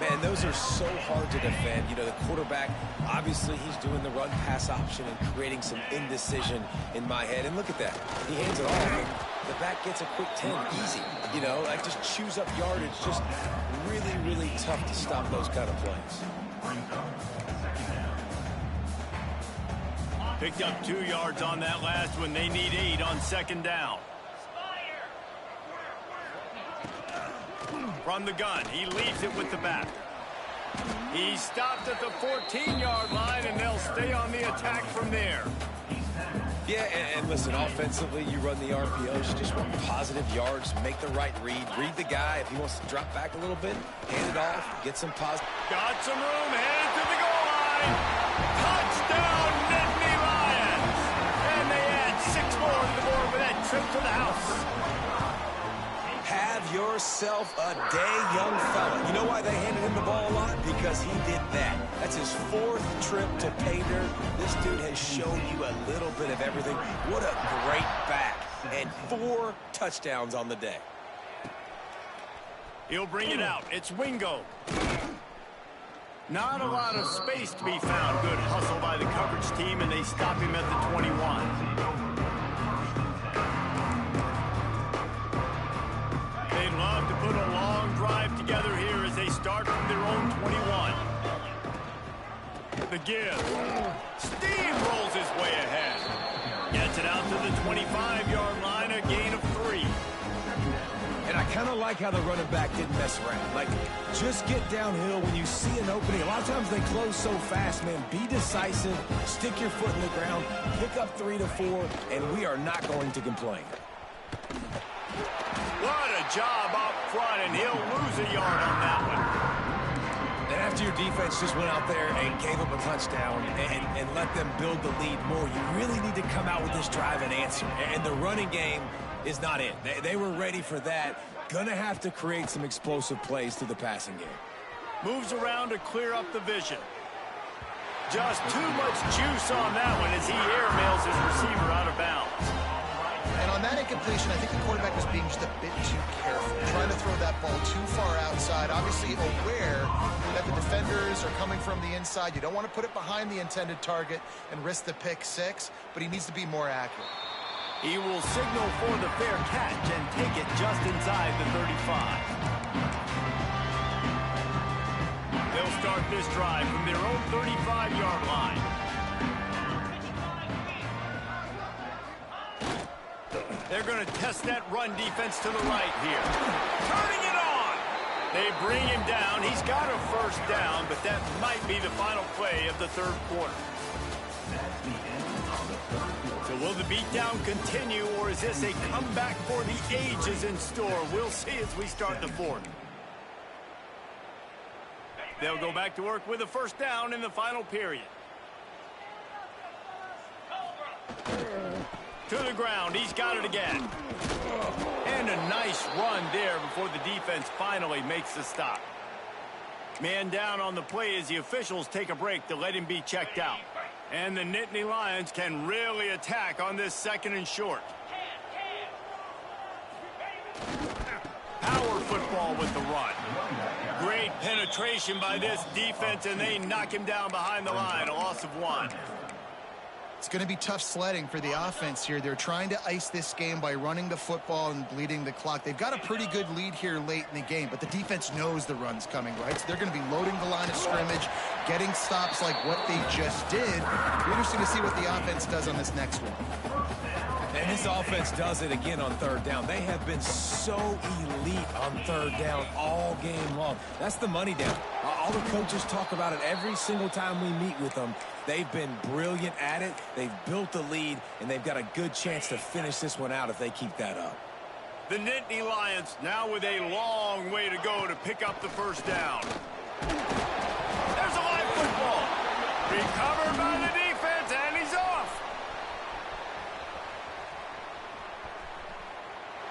Speaker 3: Man, those are so hard to defend. You know, the quarterback, obviously he's doing the run-pass option and creating some indecision in my head. And look at that. He hands it off, and the back gets a quick 10, easy. You know, like just chews up yardage. Just really, really tough to stop those kind of plays.
Speaker 1: Picked up 2 yards on that last one. They need 8 on 2nd down. From the gun, he leaves it with the back. He stopped at the 14-yard line, and they'll stay on the attack from there.
Speaker 3: Yeah, and listen, offensively, you run the RPOs. You just want positive yards, make the right read. Read the guy. If he wants to drop back a little bit, hand it off, get some positive.
Speaker 1: Got some room, headed to the goal line. Touchdown, Nittany Lions. And they add 6 more to the board with that trip to the house.
Speaker 3: Have yourself a day, young fella. You know why they handed him the ball a lot? Because he did that. That's his 4th trip to pay dirt. This dude has shown you a little bit of everything. What a great back. And 4 touchdowns on the day.
Speaker 1: He'll bring it out. It's Wingo. Not a lot of space to be found. Good hustle by the coverage team, and they stop him at the 21. They'd love to put a long drive together here as they start from their own 21. The give. Steamrolls his way ahead. Gets it out to the 25-yard line, a gain of 3.
Speaker 3: And I kind of like how the running back didn't mess around. Like, just get downhill when you see an opening. A lot of times they close so fast, man. Be decisive, stick your foot in the ground, pick up 3 to 4, and we are not going to complain.
Speaker 1: What a job up front, and he'll lose a yard on that one.
Speaker 3: And after your defense just went out there and gave up a touchdown and let them build the lead more, you really need to come out with this drive and answer. And the running game is not it. They were ready for that. Gonna have to create some explosive plays through the passing game.
Speaker 1: Moves around to clear up the vision. Just too much juice on that one as he airmails his receiver out of bounds.
Speaker 2: And on that incompletion, I think the quarterback was being just a bit too careful, trying to throw that ball too far outside, obviously aware that the defenders are coming from the inside. You don't want to put it behind the intended target and risk the pick 6, but he needs to be more accurate.
Speaker 1: He will signal for the fair catch and take it just inside the 35. They'll start this drive from their own 35-yard line. They're going to test that run defense to the right here. Turning it on. They bring him down. He's got a first down, but that might be the final play of the 3rd quarter. So will the beatdown continue, or is this a comeback for the ages in store? We'll see as we start the 4th. They'll go back to work with a first down in the final period. To the ground, he's got it again. And a nice run there before the defense finally makes the stop. Man down on the play as the officials take a break to let him be checked out. And the Nittany Lions can really attack on this 2nd and short. Power football with the run. Great penetration by this defense, and they knock him down behind the line, a loss of 1.
Speaker 2: It's going to be tough sledding for the offense here. They're trying to ice this game by running the football and bleeding the clock. They've got a pretty good lead here late in the game, but the defense knows the run's coming, right? So they're going to be loading the line of scrimmage, getting stops like what they just did. It'll be interesting to see what the offense does on this next one.
Speaker 3: And this offense does it again on 3rd down. They have been so elite on 3rd down all game long. That's the money down. All the coaches talk about it every single time we meet with them. They've been brilliant at it. They've built the lead, and they've got a good chance to finish this one out if they keep that up.
Speaker 1: The Nittany Lions now with a long way to go to pick up the first down. There's a live football. Recovered by the defense, and he's off.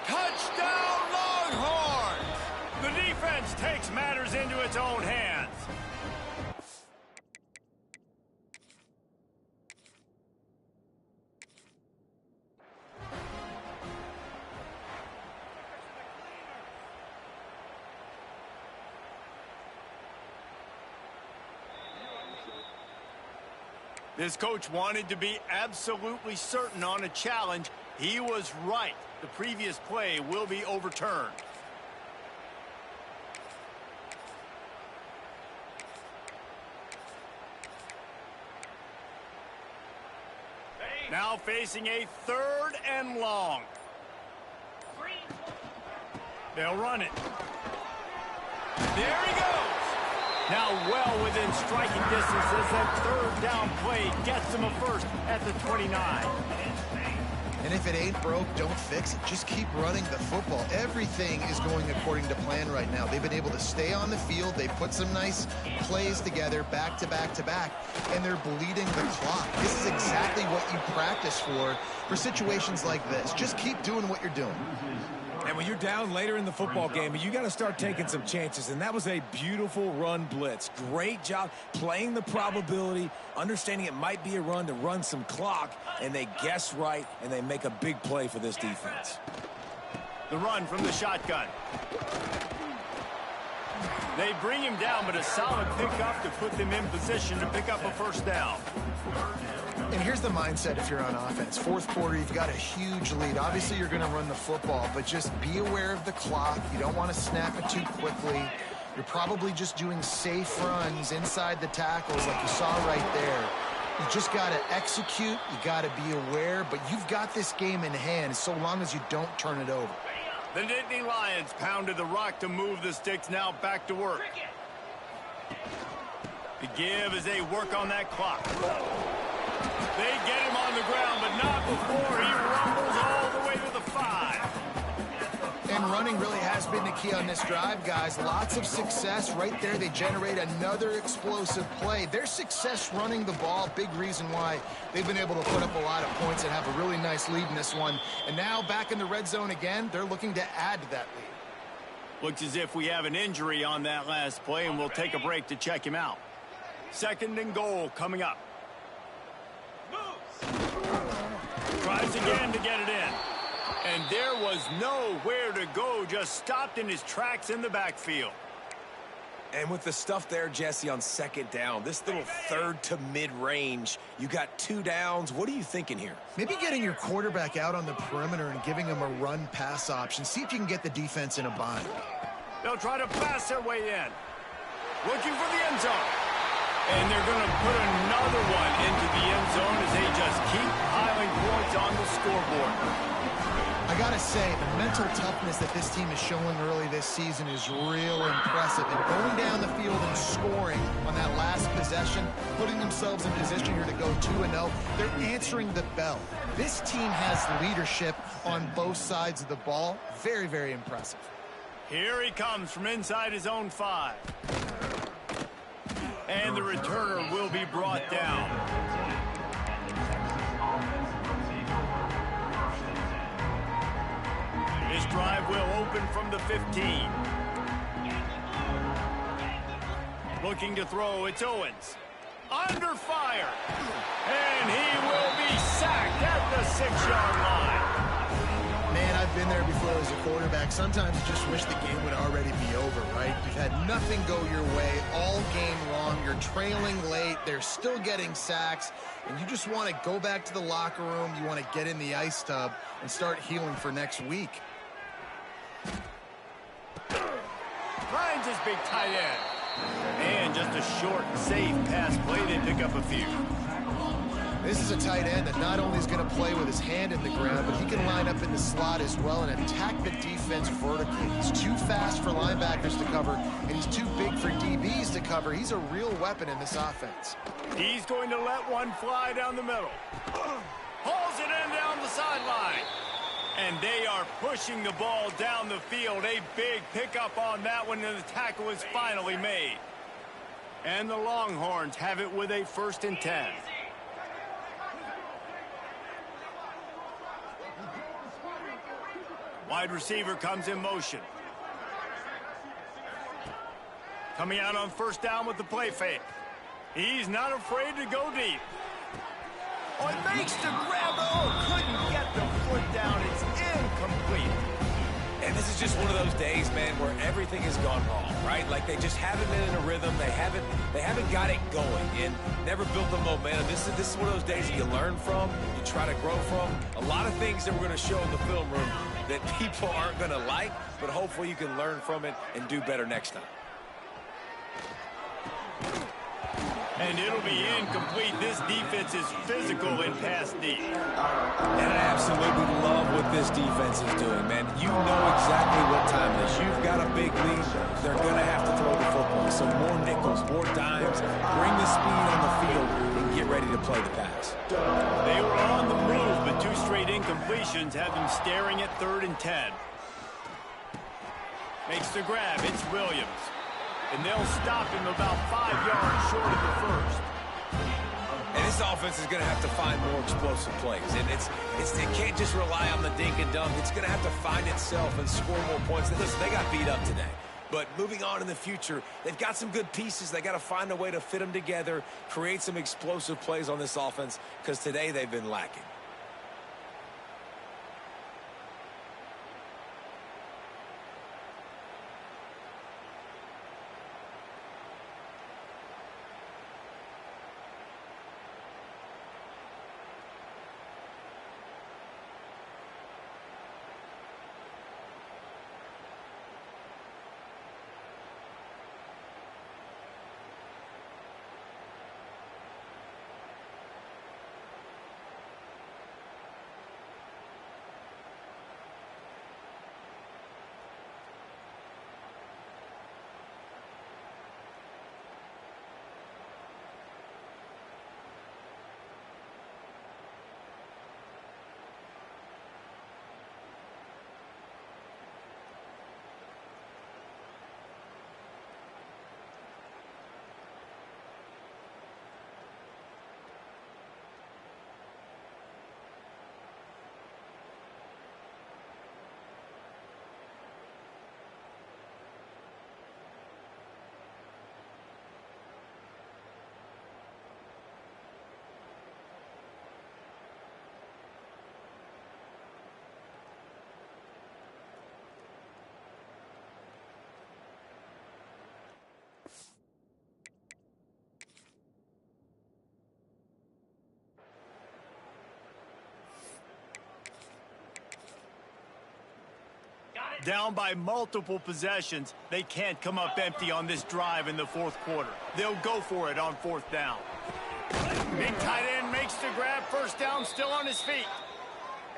Speaker 1: Touchdown, Longhorns! The defense takes matters into its own hands. This coach wanted to be absolutely certain on a challenge. He was right. The previous play will be overturned. Now facing a 3rd and long. They'll run it. There he goes. Now well within striking distance as that third down play gets them a first at the 29.
Speaker 2: And if it ain't broke, don't fix it. Just keep running the football. Everything is going according to plan right now. They've been able to stay on the field. They put some nice plays together back to back to back, and they're bleeding the clock. This is exactly what you practice for situations like this. Just keep doing what you're doing.
Speaker 3: And when you're down later in the football game, you got to start taking some chances. And that was a beautiful run blitz. Great job playing the probability, understanding it might be a run to run some clock, and they guess right, and they make a big play for this defense.
Speaker 1: The run from the shotgun. They bring him down, but a solid pickup to put them in position to pick up a first down.
Speaker 2: And here's the mindset if you're on offense. Fourth quarter, you've got a huge lead. Obviously, you're going to run the football, but just be aware of the clock. You don't want to snap it too quickly. You're probably just doing safe runs inside the tackles like you saw right there. You just got to execute. You got to be aware, but you've got this game in hand so long as you don't turn it over.
Speaker 1: The Nittany Lions pounded the rock to move the sticks, now back to work. The give as they work on that clock. They get him on the ground, but not before he rumbles all the way to the 5.
Speaker 2: And running really has been the key on this drive, guys. Lots of success right there. They generate another explosive play. Their success running the ball, big reason why they've been able to put up a lot of points and have a really nice lead in this one. And now back in the red zone again, they're looking to add to that lead.
Speaker 1: Looks as if we have an injury on that last play, and we'll take a break to check him out. 2nd and goal coming up. Tries again to get it in. And there was nowhere to go, just stopped in his tracks in the backfield.
Speaker 3: And with the stuff there, Jesse, on 2nd down, this little third to mid-range, you got 2 downs. What are you thinking here?
Speaker 2: Maybe getting your quarterback out on the perimeter and giving him a run-pass option. See if you can get the defense in a bind.
Speaker 1: They'll try to pass their way in. Looking for the end zone. And they're going to put another one into the end zone as they just keep piling points on the scoreboard.
Speaker 2: I got to say, the mental toughness that this team is showing early this season is real impressive. And going down the field and scoring on that last possession, putting themselves in position here to go 2-0, they're answering the bell. This team has leadership on both sides of the ball. Very, very impressive.
Speaker 1: Here he comes from inside his own 5. And the returner will be brought down. This drive will open from the 15. Looking to throw, it's Owens. Under fire. And he will be sacked at the 6-yard line.
Speaker 2: Man, I've been there before as a quarterback. Sometimes you just wish the game would already be over, right? You've had nothing go your way all game long. You're trailing late. They're still getting sacks. And you just want to go back to the locker room. You want to get in the ice tub and start healing for next week.
Speaker 1: Finds his big tight end. And just a short, safe pass play. They pick up a few.
Speaker 2: This is a tight end that not only is going to play with his hand in the ground, but he can line up in the slot as well and attack the defense vertically. He's too fast for linebackers to cover, and he's too big for DBs to cover. He's a real weapon in this offense.
Speaker 1: He's going to let one fly down the middle. Hauls it in down the sideline. And they are pushing the ball down the field. A big pickup on that one, and the tackle is finally made. And the Longhorns have it with a 1st and 10. Wide receiver comes in motion. Coming out on 1st down with the play fake. He's not afraid to go deep. Oh, it makes the grab. Oh, couldn't get the foot down. It's incomplete.
Speaker 3: And this is just one of those days, man, where everything has gone wrong, right? Like they just haven't been in a rhythm. They haven't got it going and never built the momentum. This is one of those days that you learn from, you try to grow from. A lot of things that we're going to show in the film room that people aren't going to like, but hopefully you can learn from it and do better next time.
Speaker 1: And it'll be incomplete. This defense is physical in pass D.
Speaker 3: And I absolutely love what this defense is doing, man. You know exactly what time it is. You've got a big lead. They're going to have to throw the football. some more nickels, more dimes, bring the speed on the field, and get ready to play the pass.
Speaker 1: They were on the move, but 2 straight incompletions have them staring at 3rd and 10. Makes the grab. It's Williams. And they'll stop him about 5 yards short of the first.
Speaker 3: And this offense is going to have to find more explosive plays. And it can't just rely on the dink and dunk. It's going to have to find itself and score more points. Listen, they got beat up today. But moving on in the future, they've got some good pieces. They got to find a way to fit them together, create some explosive plays on this offense, because today they've been lacking.
Speaker 1: Down by multiple possessions, they can't come up empty on this drive in the 4th quarter. They'll go for it on 4th down. Big tight end makes the grab, 1st down, still on his feet.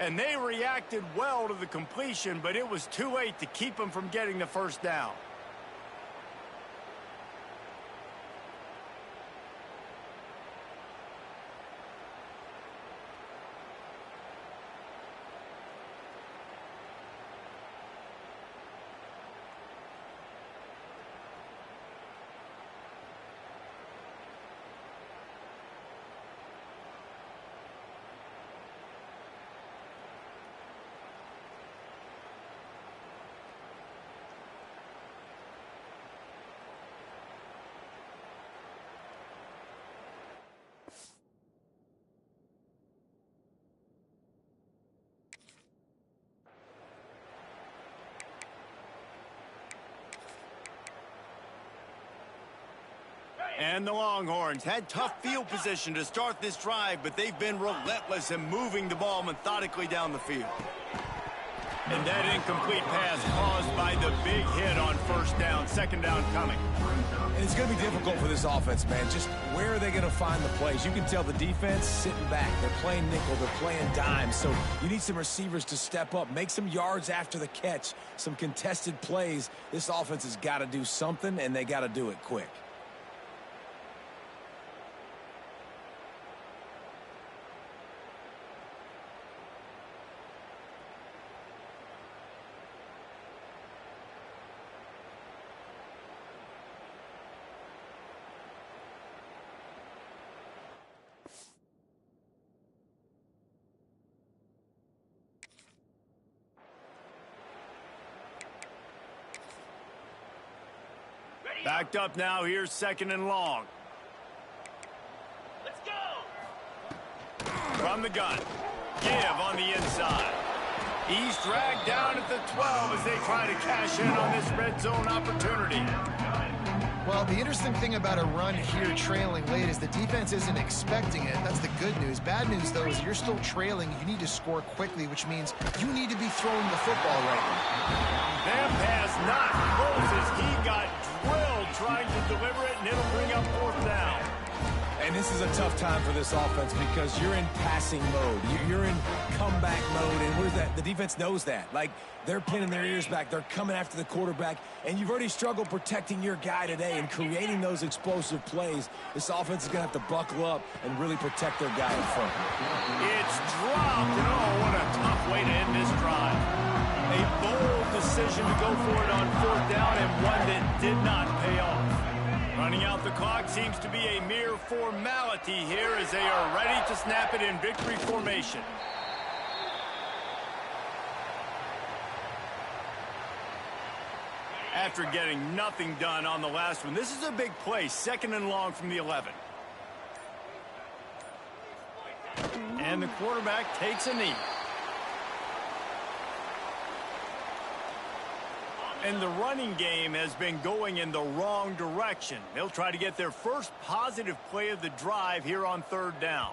Speaker 1: And they reacted well to the completion, but it was too late to keep them from getting the 1st down. And the Longhorns had tough field position to start this drive, but they've been relentless in moving the ball methodically down the field. And that incomplete pass caused by the big hit on 1st down, 2nd down coming.
Speaker 3: And it's going to be difficult for this offense, man. Just where are they going to find the plays? You can tell the defense sitting back. They're playing nickel. They're playing dime. So you need some receivers to step up, make some yards after the catch, some contested plays. This offense has got to do something, and they got to do it quick.
Speaker 1: Backed up now, here's 2nd and long.
Speaker 4: Let's go!
Speaker 1: From the gun. Give on the inside. He's dragged down at the 12 as they try to cash in on this red zone opportunity.
Speaker 2: Well, the interesting thing about a run here trailing late is the defense isn't expecting it. That's the good news. Bad news, though, is you're still trailing. You need to score quickly, which means you need to be throwing the football right now.
Speaker 1: That pass not close as he got drilled trying to deliver it, and it'll bring up 4th down.
Speaker 3: And this is a tough time for this offense because you're in passing mode. You're in comeback mode, and where's that? The defense knows that. Like, they're pinning their ears back. They're coming after the quarterback, and you've already struggled protecting your guy today and creating those explosive plays. This offense is going to have to buckle up and really protect their guy in front.
Speaker 1: It's dropped, and oh, what a tough way to end this drive. A bold decision to go for it on 4th down, and one that did not pay off. Running out the clock seems to be a mere formality here as they are ready to snap it in victory formation. After getting nothing done on the last one, this is a big play, 2nd and long from the 11. And the quarterback takes a knee. And the running game has been going in the wrong direction. They'll try to get their first positive play of the drive here on 3rd down.